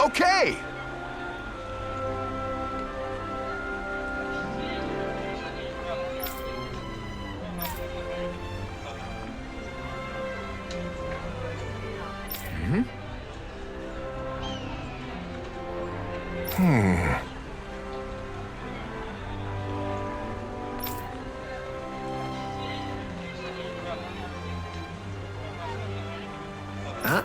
Okay! Huh?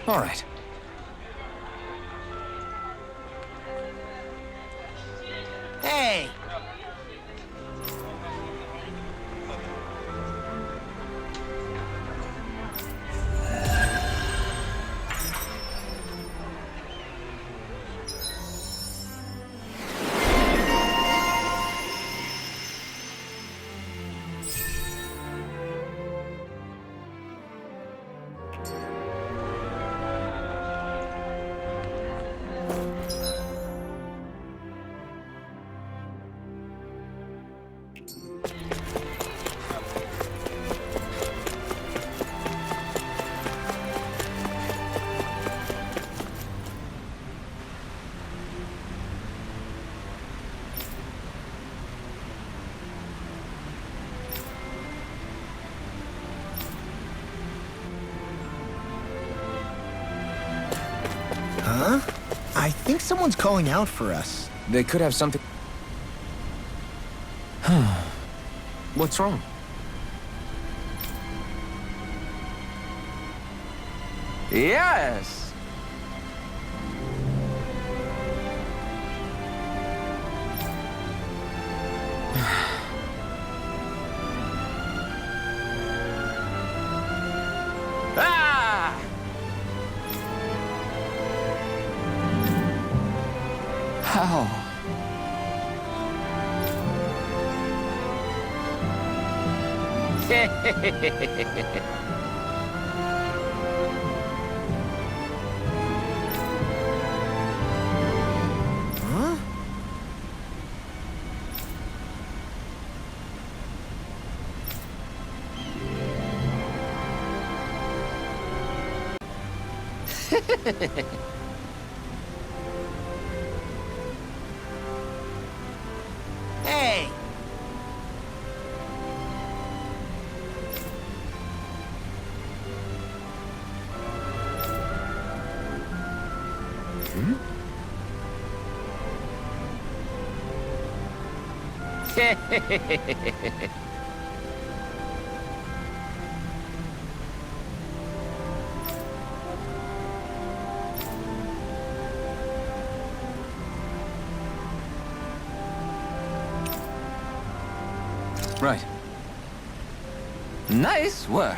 All right. Hey! Huh? I think someone's calling out for us. They could have something... What's wrong? Yes! Ah! How? Huh? Hey! Right. Nice work.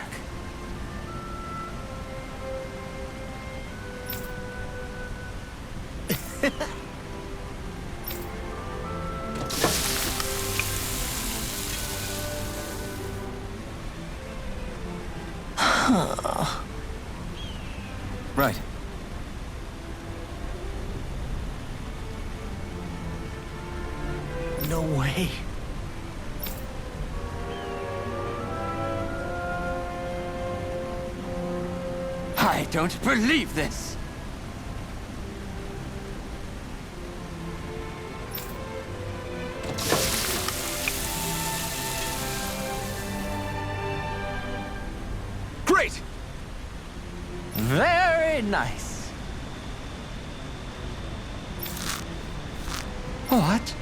Right. No way. I don't believe this. Great! Very nice. What?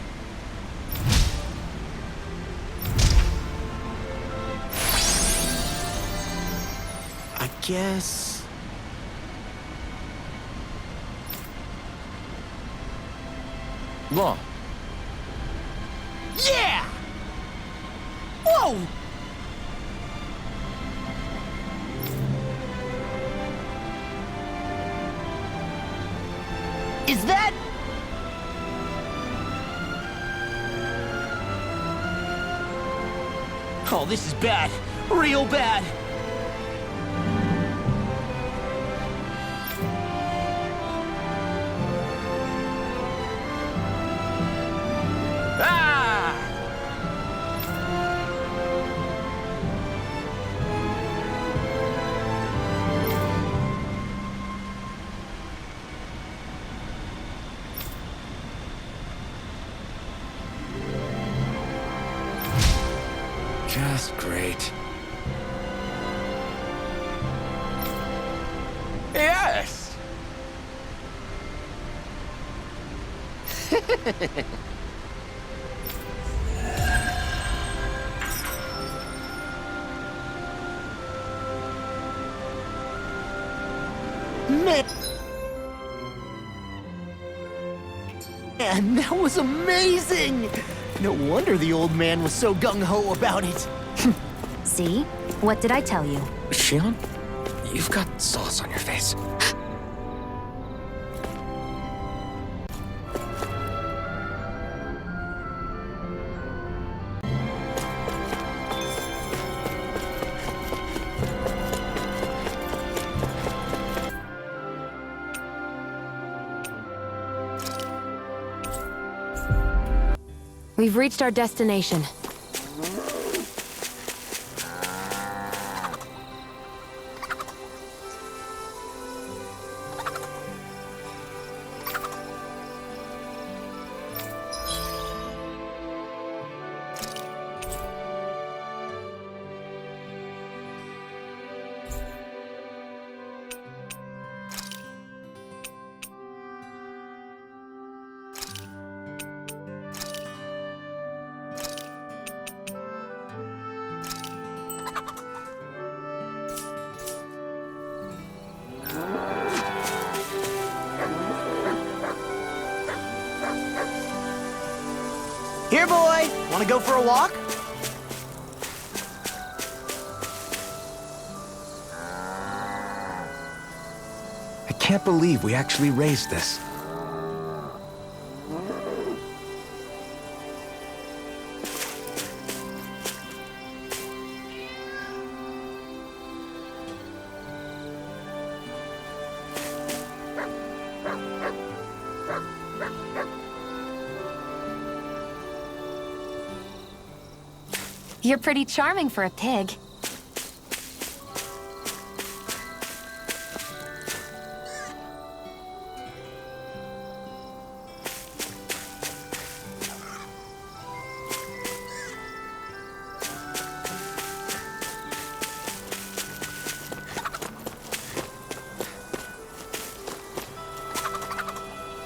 I guess... Law. Yeah! Whoa! Is that... Oh, this is bad. Real bad. Ah! Just great. Yes! Man, that was amazing! No wonder the old man was so gung-ho about it. See? What did I tell you? Shion, you've got sauce on your face. We've reached our destination. Here, boy! Wanna go for a walk? I can't believe we actually raised this. You're pretty charming for a pig.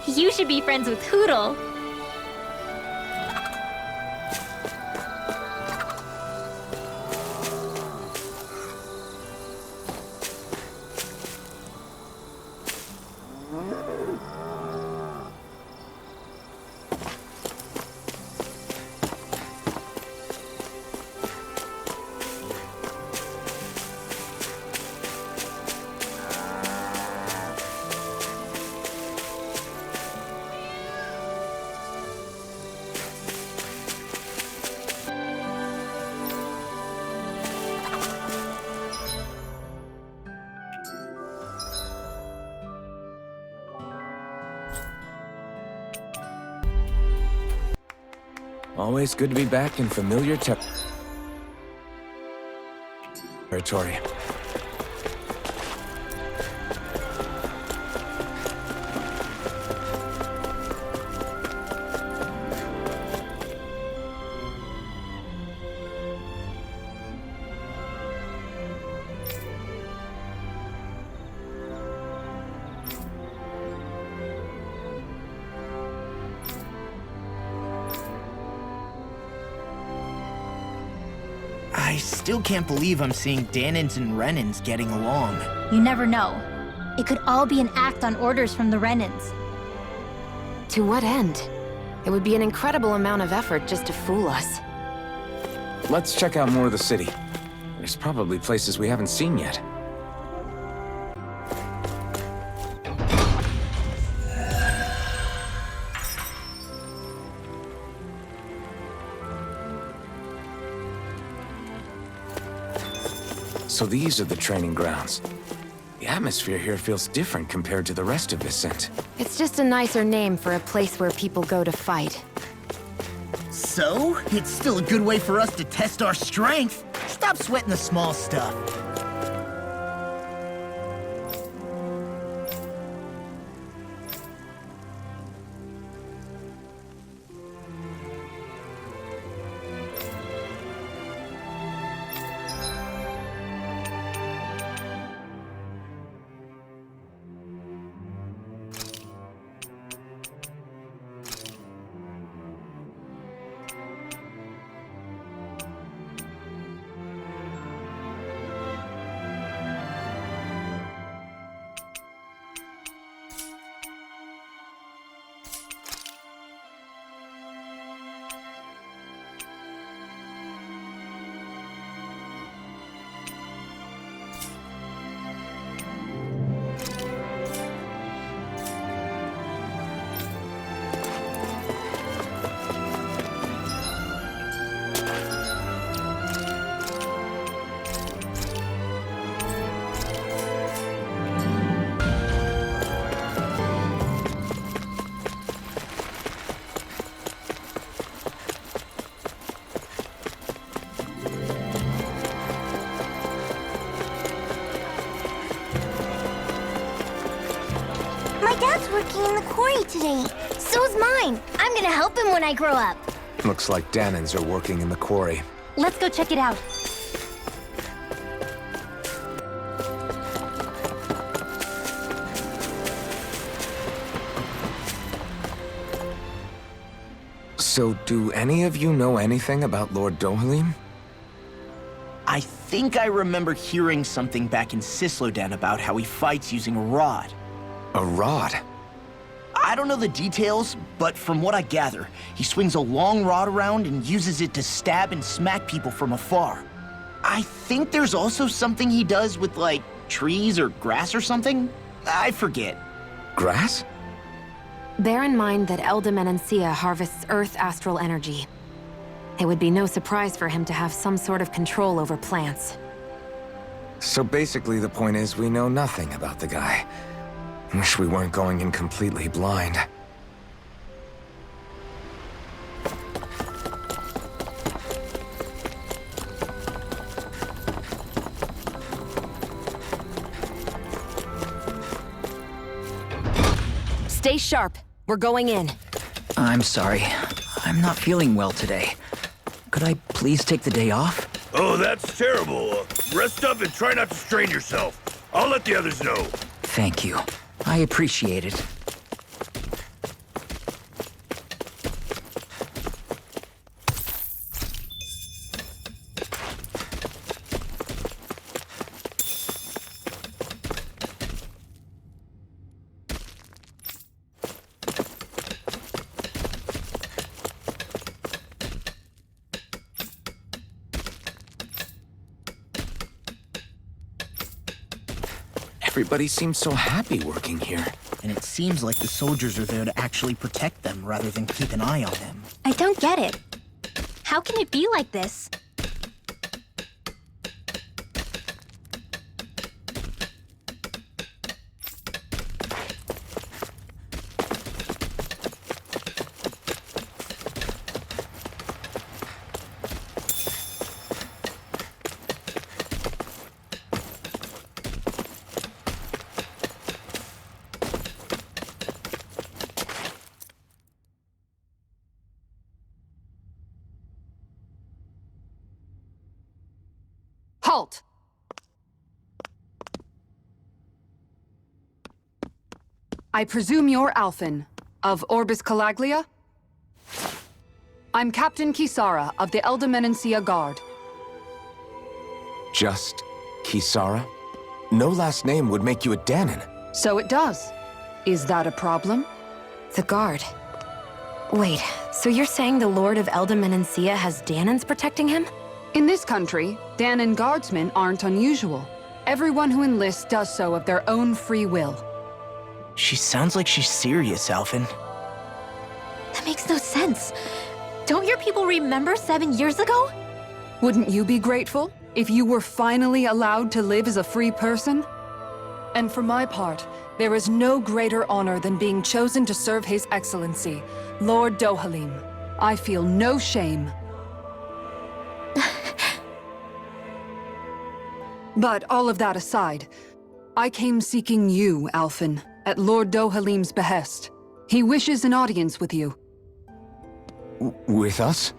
You should be friends with Hoodle. Always good to be back in familiar territory. I still can't believe I'm seeing Danins and Renins getting along. You never know. It could all be an act on orders from the Renins. To what end? It would be an incredible amount of effort just to fool us. Let's check out more of the city. There's probably places we haven't seen yet. So these are the training grounds. The atmosphere here feels different compared to the rest of Viscint. It's just a nicer name for a place where people go to fight. So, it's still a good way for us to test our strength. Stop sweating the small stuff. My dad's working in the quarry today. So's mine. I'm gonna help him when I grow up. Looks like Danans are working in the quarry. Let's go check it out. So, do any of you know anything about Lord Dohalim? I think I remember hearing something back in Cislodan about how he fights using a rod. A rod? I don't know the details, but from what I gather, he swings a long rod around and uses it to stab and smack people from afar. I think there's also something he does with, like, trees or grass or something? I forget. Grass? Bear in mind that Menancia harvests Earth astral energy. It would be no surprise for him to have some sort of control over plants. So basically the point is we know nothing about the guy. Wish we weren't going in completely blind. Stay sharp. We're going in. I'm sorry. I'm not feeling well today. Could I please take the day off? Oh, that's terrible. Rest up and try not to strain yourself. I'll let the others know. Thank you. I appreciate it. Everybody seems so happy working here. And it seems like the soldiers are there to actually protect them rather than keep an eye on them. I don't get it. How can it be like this? Halt! I presume you're Alphen, of Orbis Calaglia? I'm Captain Kisara of the Menancia Guard. Just Kisara? No last name would make you a Danan. So it does. Is that a problem? The guard. Wait, so you're saying the Lord of Menancia has Danans protecting him? In this country, Danan guardsmen aren't unusual. Everyone who enlists does so of their own free will. She sounds like she's serious, Alphen. That makes no sense. Don't your people remember 7 years ago? Wouldn't you be grateful If you were finally allowed to live as a free person? And for my part, there is no greater honor than being chosen to serve His Excellency, Lord Dohalim. I feel no shame. But all of that aside, I came seeking you, Alphen, at Lord Dohalim's behest. He wishes an audience with you. With us?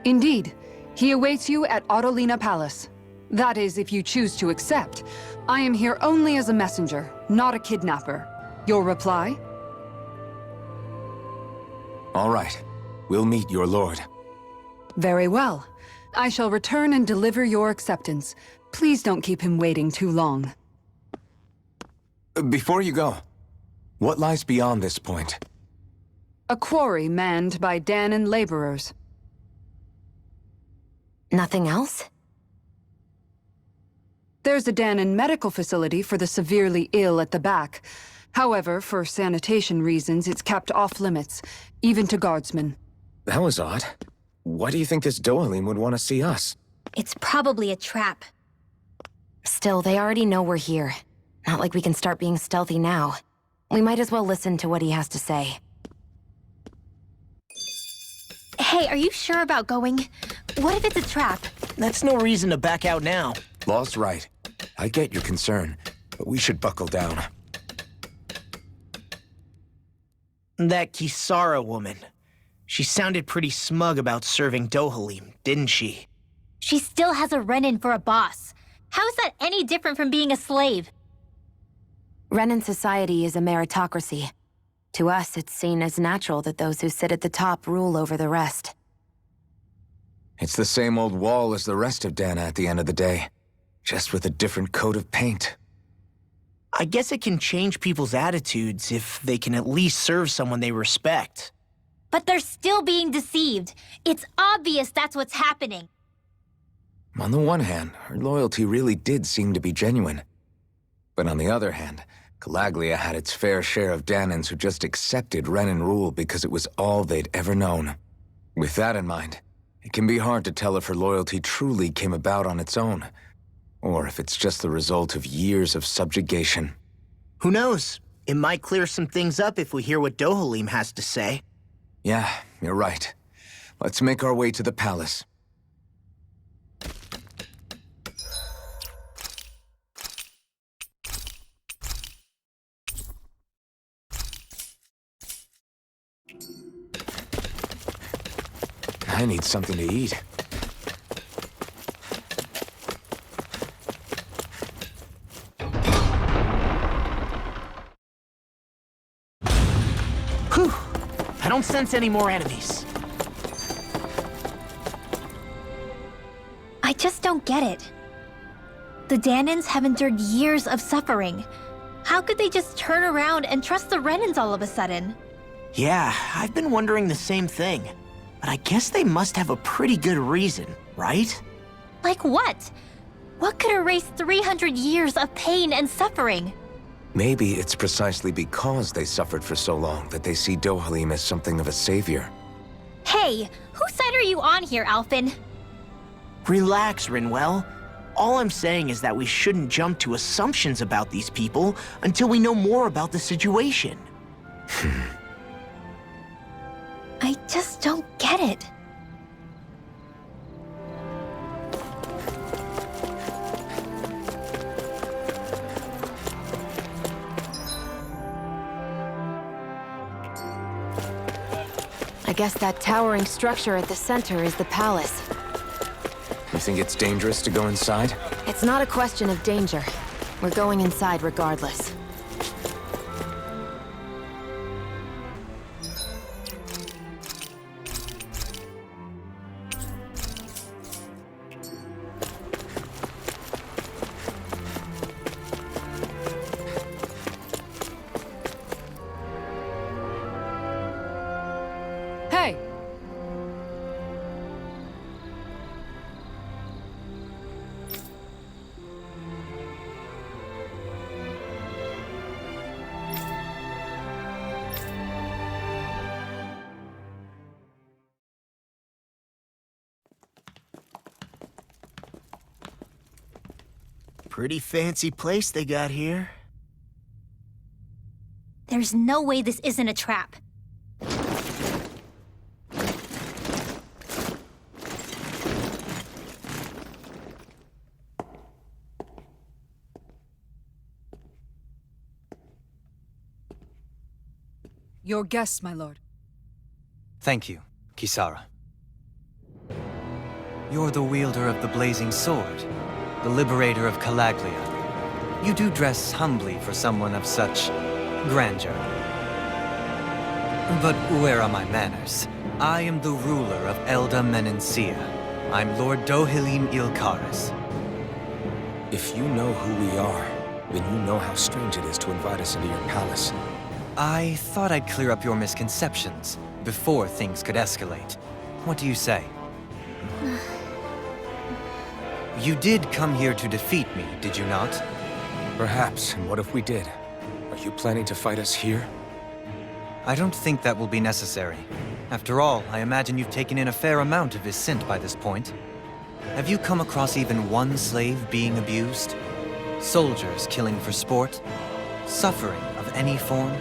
Indeed. He awaits you at Autolina Palace. That is, if you choose to accept. I am here only as a messenger, not a kidnapper. Your reply? All right. We'll meet your lord. Very well. I shall return and deliver your acceptance. Please don't keep him waiting too long. Before you go, what lies beyond this point? A quarry manned by Danon laborers. Nothing else? There's a Danon medical facility for the severely ill at the back. However, for sanitation reasons, it's kept off limits, even to guardsmen. That was odd. Why do you think this Dohalim would want to see us? It's probably a trap. Still, they already know we're here. Not like we can start being stealthy now. We might as well listen to what he has to say. Hey, are you sure about going? What if it's a trap? That's no reason to back out now. Law's right. I get your concern, but we should buckle down. That Kisara woman. She sounded pretty smug about serving Dohalim, didn't she? She still has a Renin for a boss. How is that any different from being a slave? Renan society is a meritocracy. To us, it's seen as natural that those who sit at the top rule over the rest. It's the same old wall as the rest of Dana at the end of the day, just with a different coat of paint. I guess it can change people's attitudes if they can at least serve someone they respect. But they're still being deceived. It's obvious that's what's happening. On the one hand, her loyalty really did seem to be genuine. But on the other hand, Calaglia had its fair share of Danons who just accepted Renan rule because it was all they'd ever known. With that in mind, it can be hard to tell if her loyalty truly came about on its own, or if it's just the result of years of subjugation. Who knows? It might clear some things up if we hear what Dohalim has to say. Yeah, you're right. Let's make our way to the palace. I need something to eat. Whew! I don't sense any more enemies. I just don't get it. The Danons have endured years of suffering. How could they just turn around and trust the Renans all of a sudden? Yeah, I've been wondering the same thing. But I guess they must have a pretty good reason, right? Like what? What could erase 300 years of pain and suffering? Maybe it's precisely because they suffered for so long that they see Dohalim as something of a savior. Hey, whose side are you on here, Alphen? Relax, Rinwell. All I'm saying is that we shouldn't jump to assumptions about these people until we know more about the situation. I just don't get it. I guess that towering structure at the center is the palace. You think it's dangerous to go inside? It's not a question of danger. We're going inside regardless. Hey! Pretty fancy place they got here. There's no way this isn't a trap. Your guest, my lord. Thank you, Kisara. You're the wielder of the blazing sword, the liberator of Calaglia. You do dress humbly for someone of such grandeur. But where are my manners? I am the ruler of Elda Menancia. I'm Lord Dohalim Ilkaris. If you know who we are, then you know how strange it is to invite us into your palace. I thought I'd clear up your misconceptions before things could escalate. What do you say? You did come here to defeat me, did you not? Perhaps, and what if we did? Are you planning to fight us here? I don't think that will be necessary. After all, I imagine you've taken in a fair amount of Viscint by this point. Have you come across even one slave being abused? Soldiers killing for sport? Suffering of any form?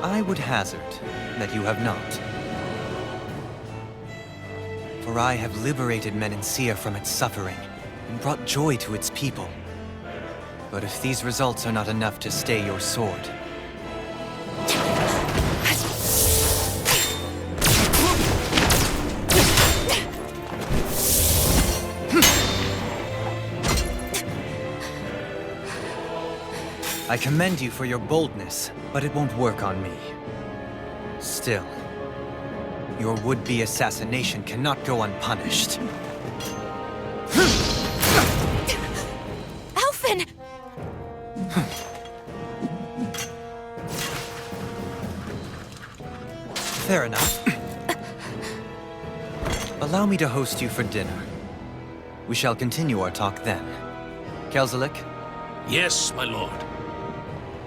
I would hazard that you have not. For I have liberated Menancia from its suffering and brought joy to its people. But if these results are not enough to stay your sword, I commend you for your boldness, but it won't work on me. Still, your would-be assassination cannot go unpunished. Alphen! Fair enough. Allow me to host you for dinner. We shall continue our talk then. Kelzelik, Yes, my lord.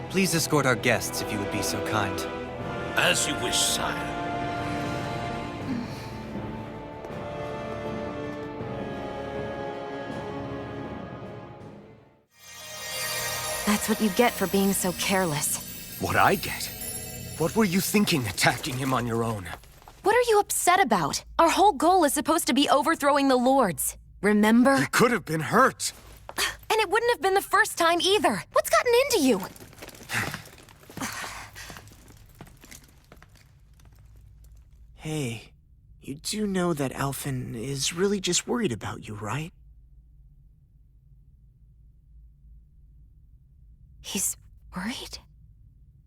please escort our guests if you would be so kind. As you wish, sire. That's what you get for being so careless. What I get? What were you thinking attacking him on your own? What are you upset about? Our whole goal is supposed to be overthrowing the Lords. Remember? He could have been hurt. And it wouldn't have been the first time either. What's gotten into you? Hey, you do know that Alphen is really just worried about you, right? He's worried?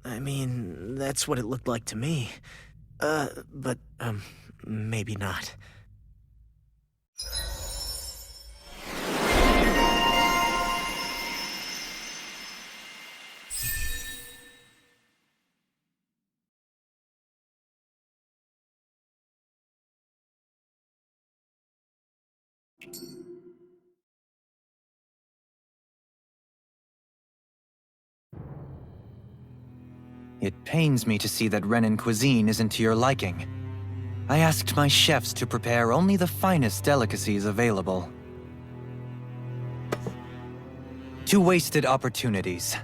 I mean, that's what it looked like to me. But maybe not. It pains me to see that Renan cuisine isn't to your liking. I asked my chefs to prepare only the finest delicacies available. 2 wasted opportunities.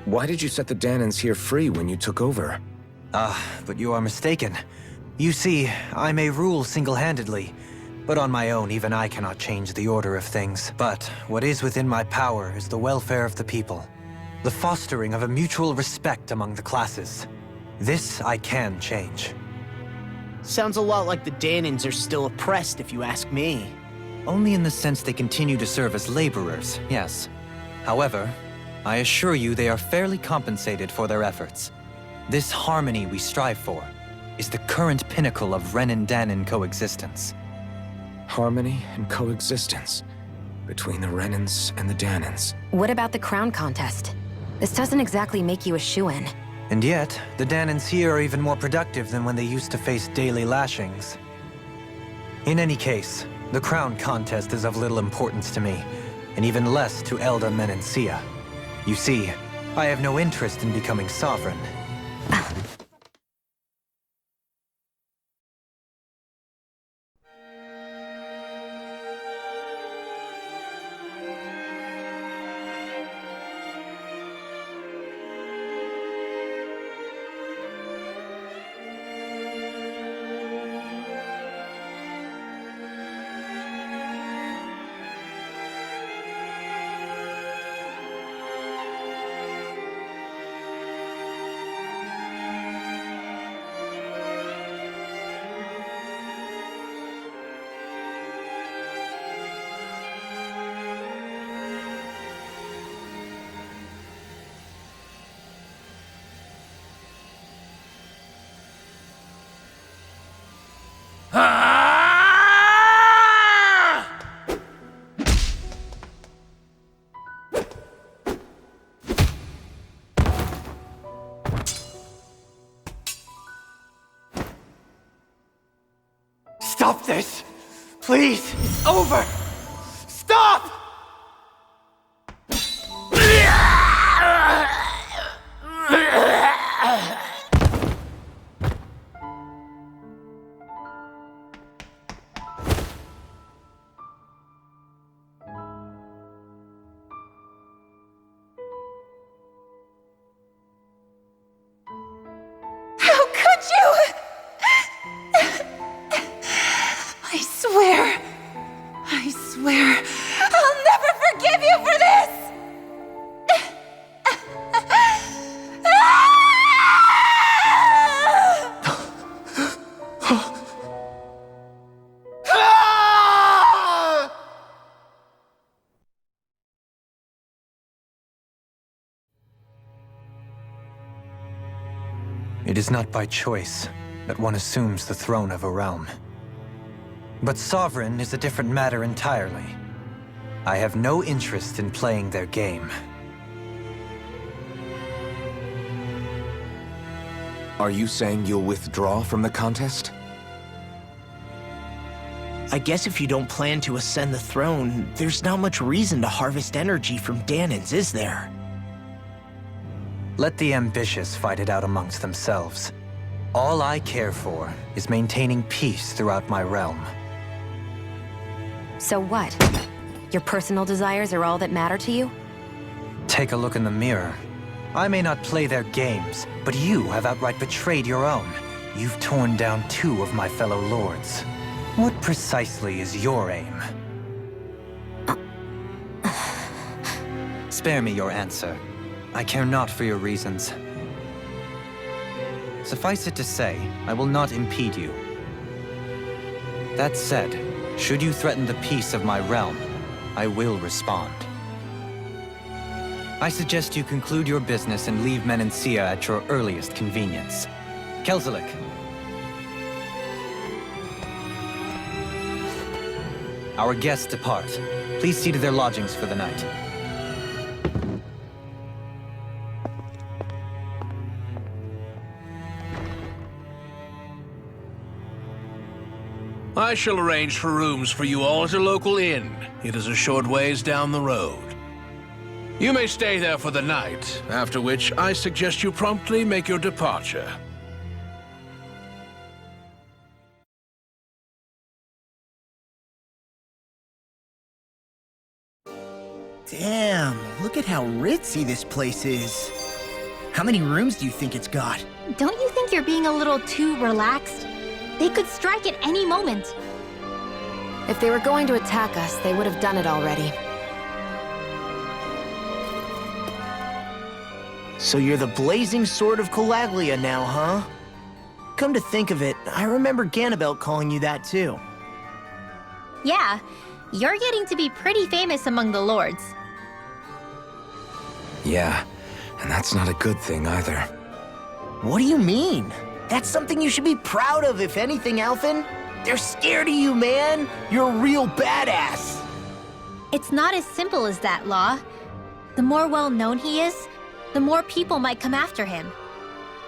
Why did you set the Danans here free when you took over? But you are mistaken. You see, I may rule single-handedly, but on my own, even I cannot change the order of things. But what is within my power is the welfare of the people. The fostering of a mutual respect among the classes. This I can change. Sounds a lot like the Danans are still oppressed, if you ask me. Only in the sense they continue to serve as laborers, yes. However, I assure you they are fairly compensated for their efforts. This harmony we strive for is the current pinnacle of Renan-Danan coexistence. Harmony and coexistence between the Renans and the Danans. What about the crown contest? This doesn't exactly make you a shoo-in. And yet, the Danans here are even more productive than when they used to face daily lashings. In any case, the crown contest is of little importance to me, and even less to Elda Menancia. You see, I have no interest in becoming sovereign. Stop this! Please! It's over! Stop! How could you? I swear, I'll never forgive you for this! It is not by choice that one assumes the throne of a realm. But sovereign is a different matter entirely. I have no interest in playing their game. Are you saying you'll withdraw from the contest? I guess if you don't plan to ascend the throne, there's not much reason to harvest energy from Danans, is there? Let the ambitious fight it out amongst themselves. All I care for is maintaining peace throughout my realm. So what? Your personal desires are all that matter to you? Take a look in the mirror. I may not play their games, but you have outright betrayed your own. You've torn down 2 of my fellow lords. What precisely is your aim? Spare me your answer. I care not for your reasons. Suffice it to say, I will not impede you. That said, should you threaten the peace of my realm, I will respond. I suggest you conclude your business and leave Menancia at your earliest convenience. Kelzelik. Our guests depart. Please see to their lodgings for the night. I shall arrange for rooms for you all at a local inn. It is a short ways down the road. You may stay there for the night, after which I suggest you promptly make your departure. Damn, look at how ritzy this place is. How many rooms do you think it's got? Don't you think you're being a little too relaxed? They could strike at any moment. If they were going to attack us, they would have done it already. So you're the blazing sword of Calaglia now, huh? Come to think of it, I remember Ganabelt calling you that too. Yeah, you're getting to be pretty famous among the lords. Yeah, and that's not a good thing either. What do you mean? That's something you should be proud of, if anything, Alphen. They're scared of you, man. You're a real badass. It's not as simple as that, Law. The more well-known he is, the more people might come after him.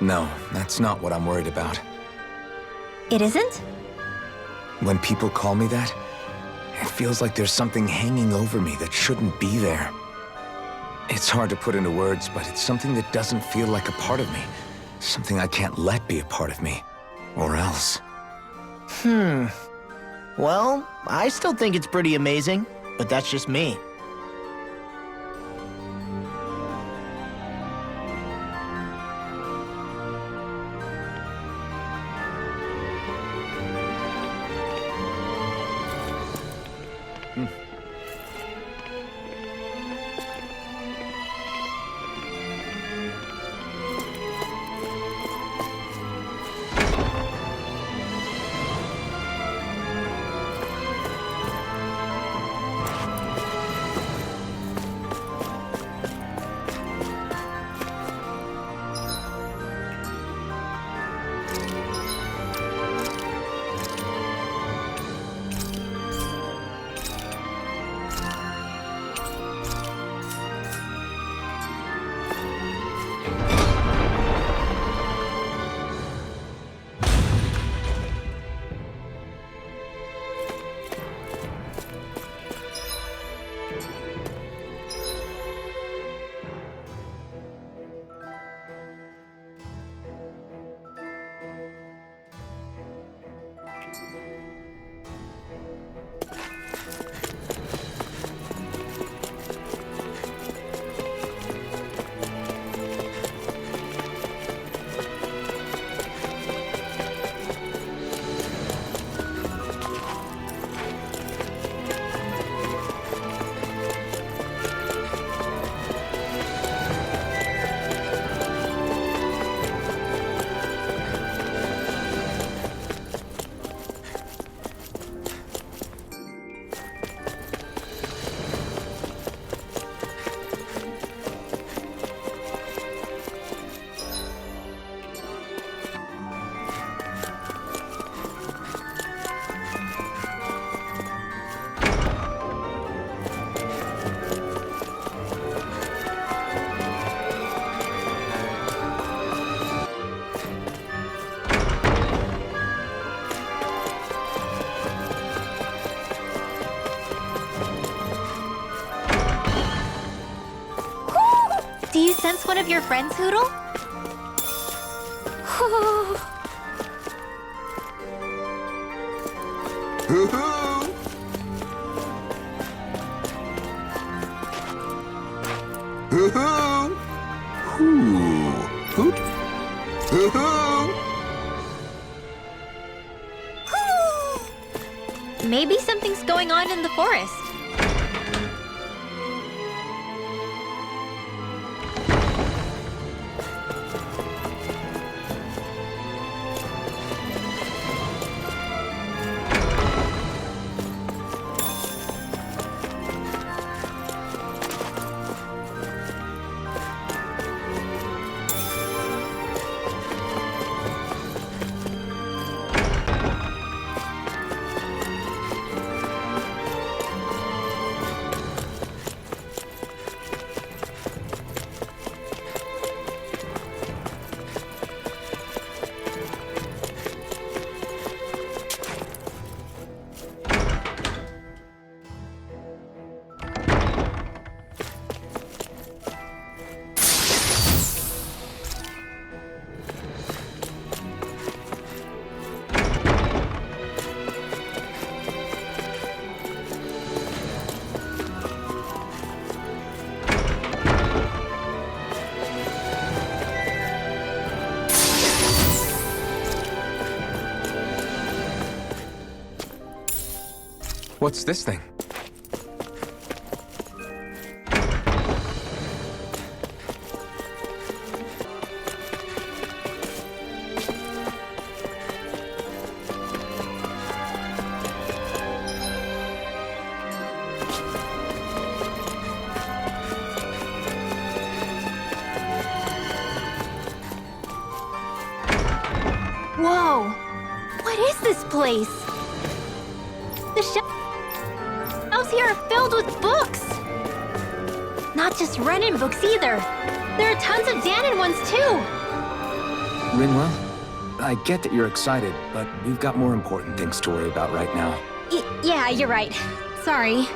No, that's not what I'm worried about. It isn't? When people call me that, it feels like there's something hanging over me that shouldn't be there. It's hard to put into words, but it's something that doesn't feel like a part of me. Something I can't let be a part of me. Or else. Well, I still think it's pretty amazing, but that's just me. Do you sense one of your friends, Hoodle? Maybe something's going on in the forest. What's this thing? Whoa! What is this place? The shelves here are filled with books! Not just Renin books either. There are tons of Danon ones too! Rinwell, I get that you're excited, but we've got more important things to worry about right now. Yeah, you're right. Sorry.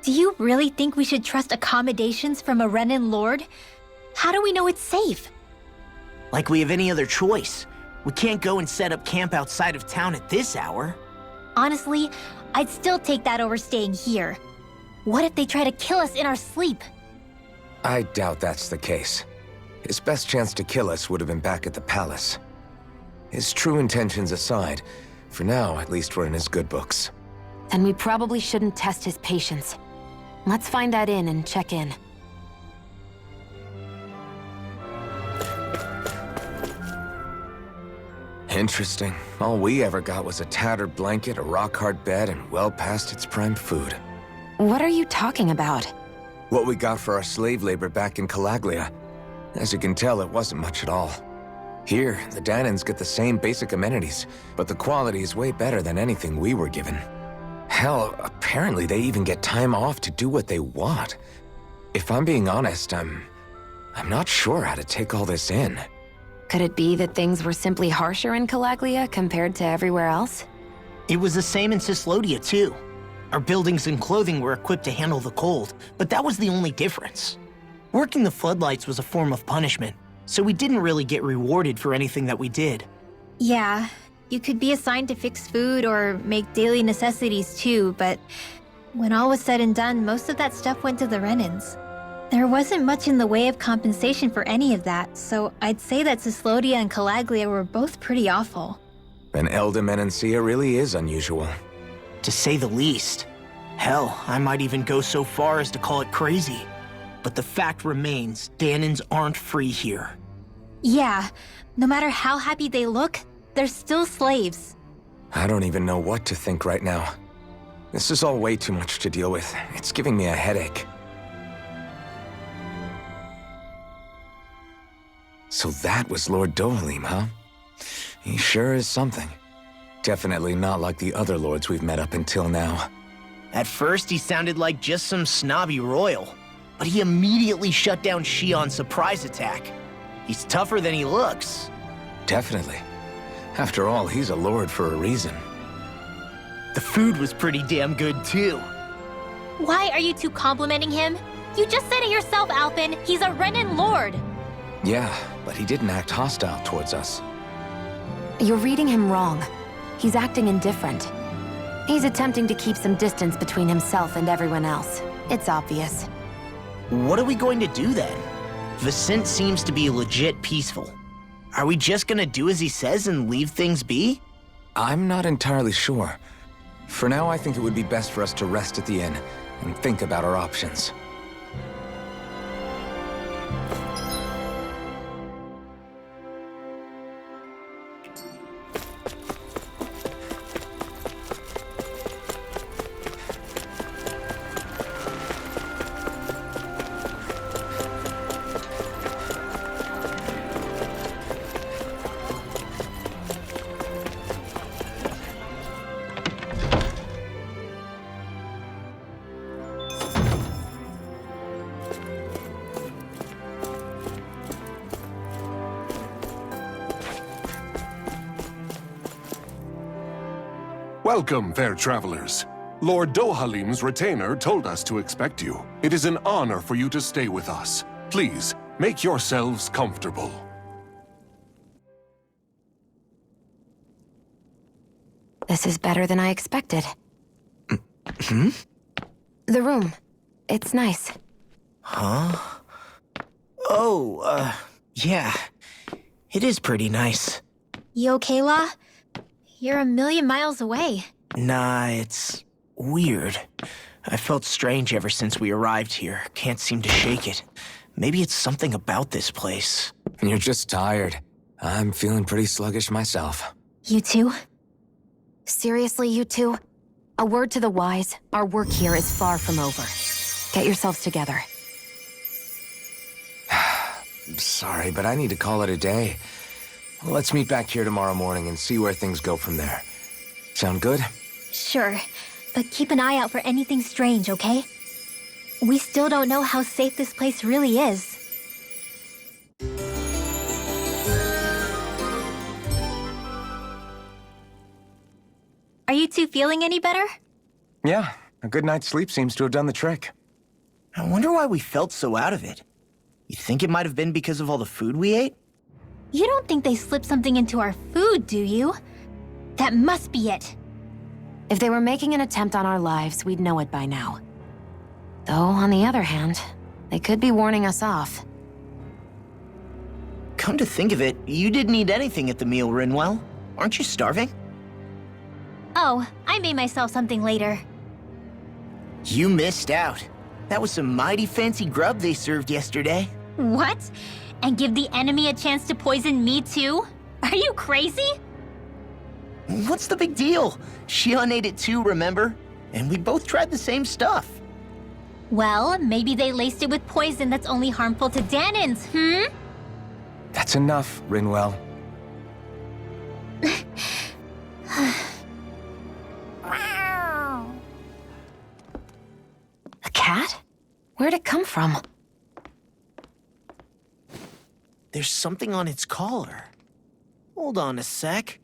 Do you really think we should trust accommodations from a Renin Lord? How do we know it's safe? Like we have any other choice. We can't go and set up camp outside of town at this hour. Honestly, I'd still take that over staying here. What if they try to kill us in our sleep? I doubt that's the case. His best chance to kill us would have been back at the palace. His true intentions aside, for now, at least we're in his good books. Then we probably shouldn't test his patience. Let's find that inn and check in. Interesting. All we ever got was a tattered blanket, a rock-hard bed, and well past its prime food. What are you talking about? What we got for our slave labor back in Calaglia. As you can tell, it wasn't much at all. Here, the Danans get the same basic amenities, but the quality is way better than anything we were given. Hell, apparently they even get time off to do what they want. If I'm being honest, I'm not sure how to take all this in. Could it be that things were simply harsher in Calaglia compared to everywhere else? It was the same in Cislodia, too. Our buildings and clothing were equipped to handle the cold, but that was the only difference. Working the floodlights was a form of punishment, so we didn't really get rewarded for anything that we did. Yeah, you could be assigned to fix food or make daily necessities too, but when all was said and done, most of that stuff went to the Renins. There wasn't much in the way of compensation for any of that, so I'd say that Cislodia and Calaglia were both pretty awful. Then Menancia really is unusual. To say the least. Hell, I might even go so far as to call it crazy. But the fact remains, Danans aren't free here. Yeah, no matter how happy they look, they're still slaves. I don't even know what to think right now. This is all way too much to deal with. It's giving me a headache. So that was Lord Dohalim, huh? He sure is something. Definitely not like the other lords we've met up until now. At first, he sounded like just some snobby royal, but he immediately shut down Shion's surprise attack. He's tougher than he looks. Definitely. After all, he's a lord for a reason. The food was pretty damn good, too. Why are you two complimenting him? You just said it yourself, Alpin. He's a Renin Lord. Yeah, but he didn't act hostile towards us. You're reading him wrong. He's acting indifferent. He's attempting to keep some distance between himself and everyone else. It's obvious. What are we going to do then? Viscint seems to be legit peaceful. Are we just gonna do as he says and leave things be? I'm not entirely sure. For now, I think it would be best for us to rest at the inn and think about our options. Welcome, fair travelers. Lord Dohalim's retainer told us to expect you. It is an honor for you to stay with us. Please, make yourselves comfortable. This is better than I expected. Hmm? The room. It's nice. Huh? Oh, yeah. It is pretty nice. You okay, La? You're a million miles away. Nah, it's weird. I felt strange ever since we arrived here. Can't seem to shake it. Maybe it's something about this place. You're just tired. I'm feeling pretty sluggish myself. You too? Seriously, you two? A word to the wise, our work here is far from over. Get yourselves together. Sorry, but I need to call it a day. Let's meet back here tomorrow morning and see where things go from there. Sound good? Sure, but keep an eye out for anything strange, okay? We still don't know how safe this place really is. Are you two feeling any better? Yeah, A good night's sleep seems to have done the trick. I wonder why we felt so out of it. You think it might have been because of all the food we ate? You don't think they slipped something into our food, do you? That must be it. If they were making an attempt on our lives, we'd know it by now. Though, on the other hand, they could be warning us off. Come to think of it, you didn't eat anything at the meal, Rinwell. Aren't you starving? Oh, I made myself something later. You missed out. That was some mighty fancy grub they served yesterday. What? And give the enemy a chance to poison me too? Are you crazy? What's the big deal? Shion ate it too, remember? And we both tried the same stuff. Well, maybe they laced it with poison that's only harmful to Danins, That's enough, Rinwell. A cat? Where'd it come from? There's something on its collar. Hold on a sec.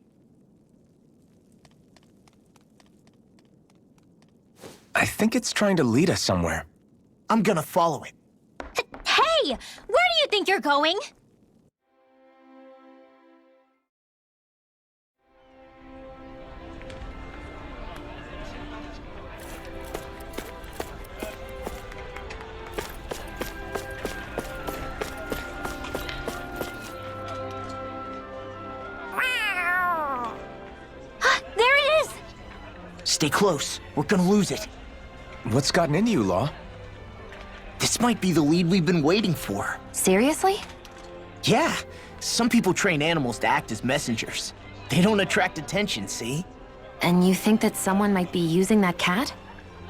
I think it's trying to lead us somewhere. I'm gonna follow it. Hey! Where do you think you're going? There it is! Stay close. We're gonna lose it. What's gotten into you, Law? This might be the lead we've been waiting for. Seriously? Yeah. Some people train animals to act as messengers. They don't attract attention, see? And you think that someone might be using that cat?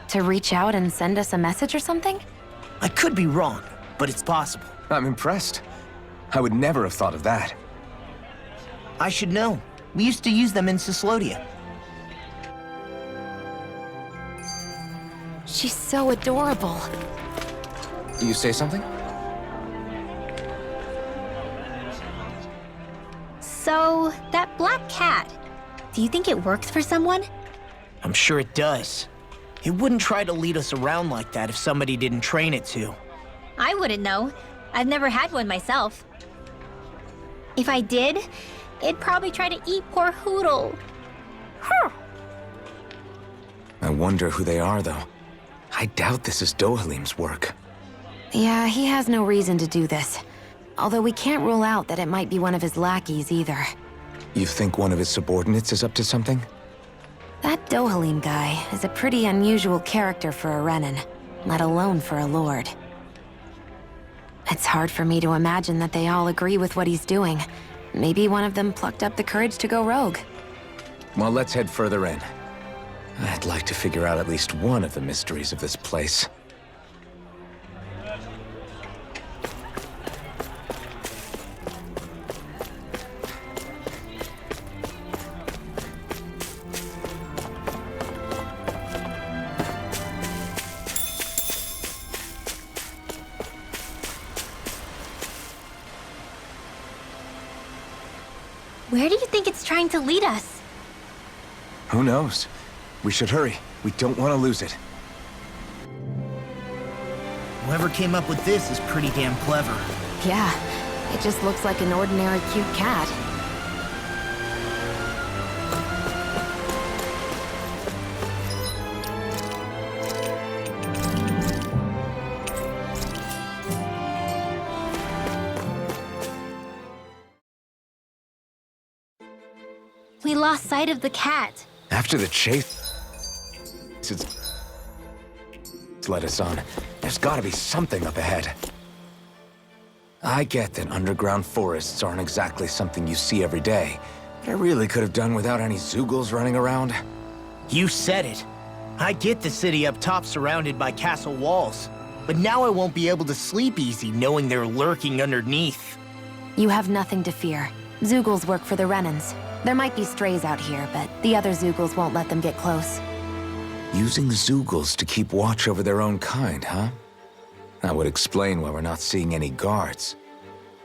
To reach out and send us a message or something? I could be wrong, but it's possible. I'm impressed. I would never have thought of that. I should know. We used to use them in Cyslodia. She's so adorable. You say something? So, that black cat, do you think it works for someone? I'm sure it does. It wouldn't try to lead us around like that if somebody didn't train it to. I wouldn't know. I've never had one myself. If I did, it'd probably try to eat poor Hoodle. I wonder who they are, though. I doubt this is Dohalim's work. Yeah, he has no reason to do this. Although we can't rule out that it might be one of his lackeys either. You think one of his subordinates is up to something? That Dohalim guy is a pretty unusual character for a Renin, let alone for a Lord. It's hard for me to imagine that they all agree with what he's doing. Maybe one of them plucked up the courage to go rogue. Well, let's head further in. I'd like to figure out at least one of the mysteries of this place. Where do you think it's trying to lead us? Who knows? We should hurry. We don't want to lose it. Whoever came up with this is pretty damn clever. Yeah, it just looks like an ordinary cute cat. We lost sight of the cat. After the chase it's led us on, there's gotta be something up ahead. I get that underground forests aren't exactly something you see every day, but I really could have done without any Zeugles running around. You said it. I get the city up top surrounded by castle walls, but now I won't be able to sleep easy knowing they're lurking underneath. You have nothing to fear. Zeugles work for the Renins. There might be strays out here, but the other Zeugles won't let them get close. Using Zeugles to keep watch over their own kind, huh? That would explain why we're not seeing any guards.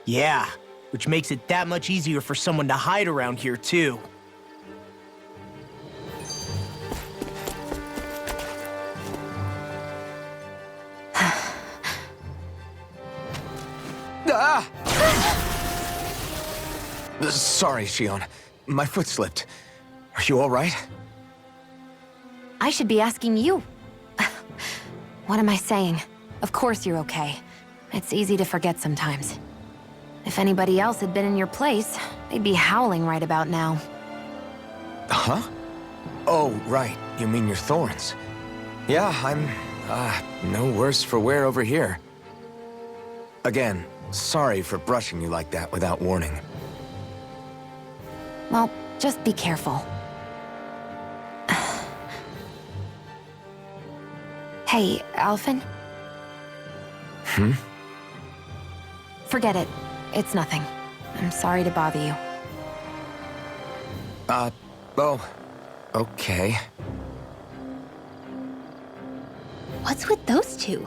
Yeah, which makes it that much easier for someone to hide around here, too. Ah! Sorry, Shion. My foot slipped. Are you all right? I should be asking you. What am I saying? Of course you're okay. It's easy to forget sometimes. If anybody else had been in your place, they'd be howling right about now. Huh? Oh, right. You mean your thorns. Yeah, I'm, no worse for wear over here. Again, sorry for brushing you like that without warning. Well, just be careful. Hey, Alphen? Hmm? Forget it. It's nothing. I'm sorry to bother you. Oh, okay. What's with those two?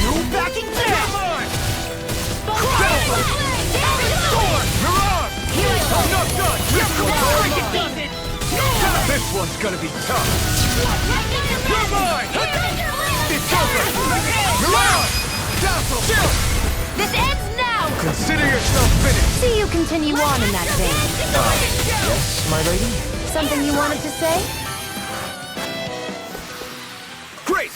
No backing down! This one's gonna be tough. You're mine! It's over! You're on! Dazzle! This ends now! Consider yourself finished! See you continue on in that vein. Yes, my lady? Something you wanted to say? Great!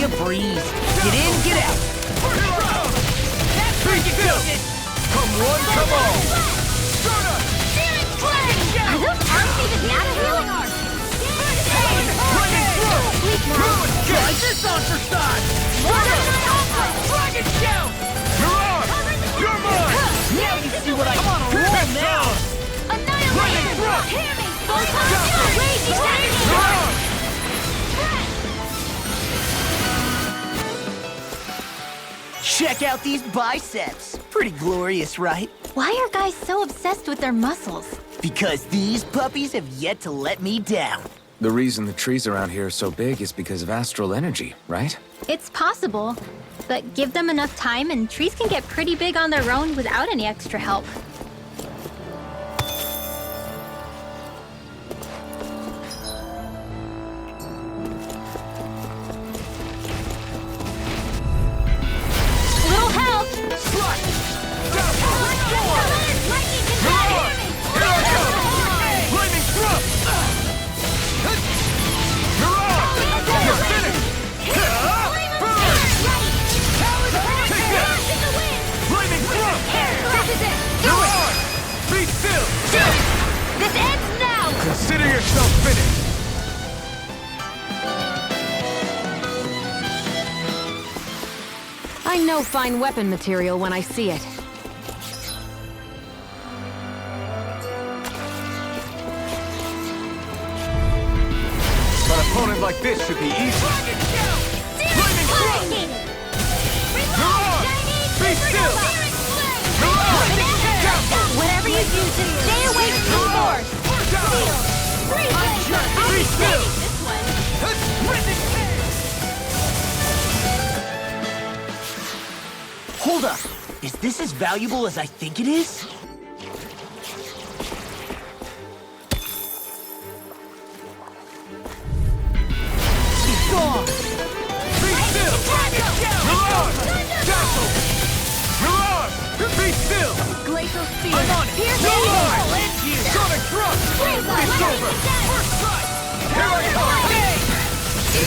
A breeze. Get in, get out. Come one, come all! Are those arms even natural? Try this on for size. Dragon shout! You're on! You're mine! Now you see what I am on a roll now. Annihilation! Hear me! You're on! Check out these biceps. Pretty glorious, right? Why are guys so obsessed with their muscles? Because these puppies have yet to let me down. The reason the trees around here are so big is because of astral energy, right? It's possible, but give them enough time and trees can get pretty big on their own without any extra help. Little help! Lightning thrust! You're on! You're finished! Burn! Take that! Lightning thrust! You're on! Be still! This ends now! Consider yourself finished! I know fine weapon material when I see it. An opponent like this should be easy. Lightning thrust! You're on! Be still! You're on! Whatever you do, just stay away from the force! Be still! Hold up. Is this as valuable as I think it is? It's gone! Be still! You're on! Dazzle! You're on! Be still! Glacial spear! I'm on it! You're on! Sonic thrust! It's over! First strike! Here I come!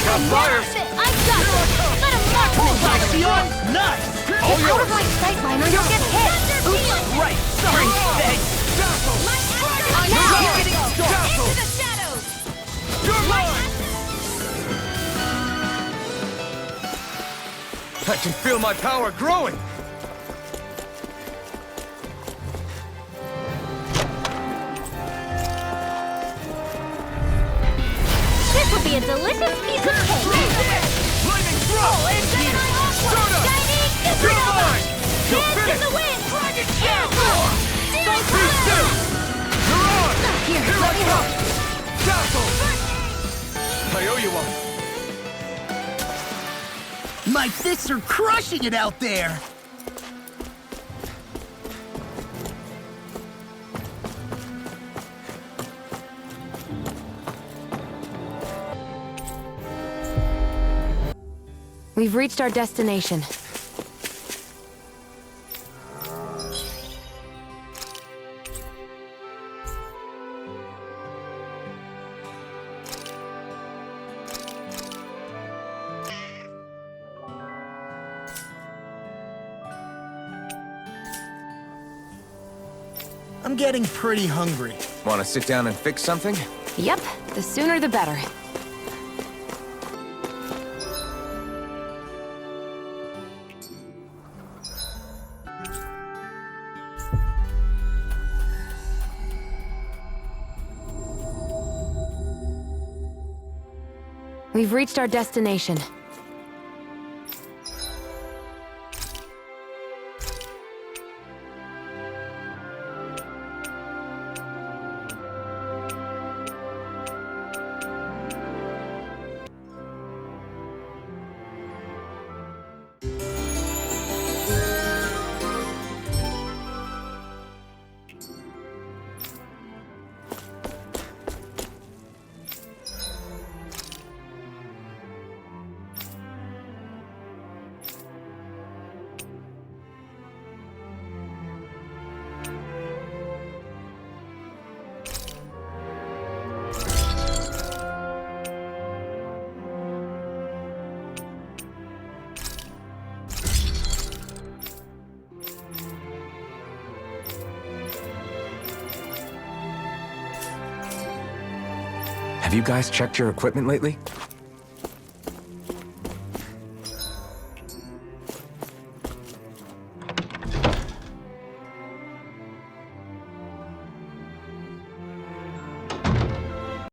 Got fires! I got it! Let him mark me! Sion! Nice! Get out of my sight line or you'll get hit! Oops, right! Sorry, thanks! Dazzle! Now! Dazzle! Into the shadows! You're mine! I can feel my power growing! This will be a delicious piece of cake! Lightning thrust! Soda! You're mine! You'll Dance in finish! the wind! Dragon Air Kill! power! Be still! You're on! Here, Here let I me come! help. Dazzle! I owe you one. My fists are crushing it out there! We've reached our destination. I'm getting pretty hungry. Want to sit down and fix something? Yep, the sooner the better. We've reached our destination. Have you guys checked your equipment lately?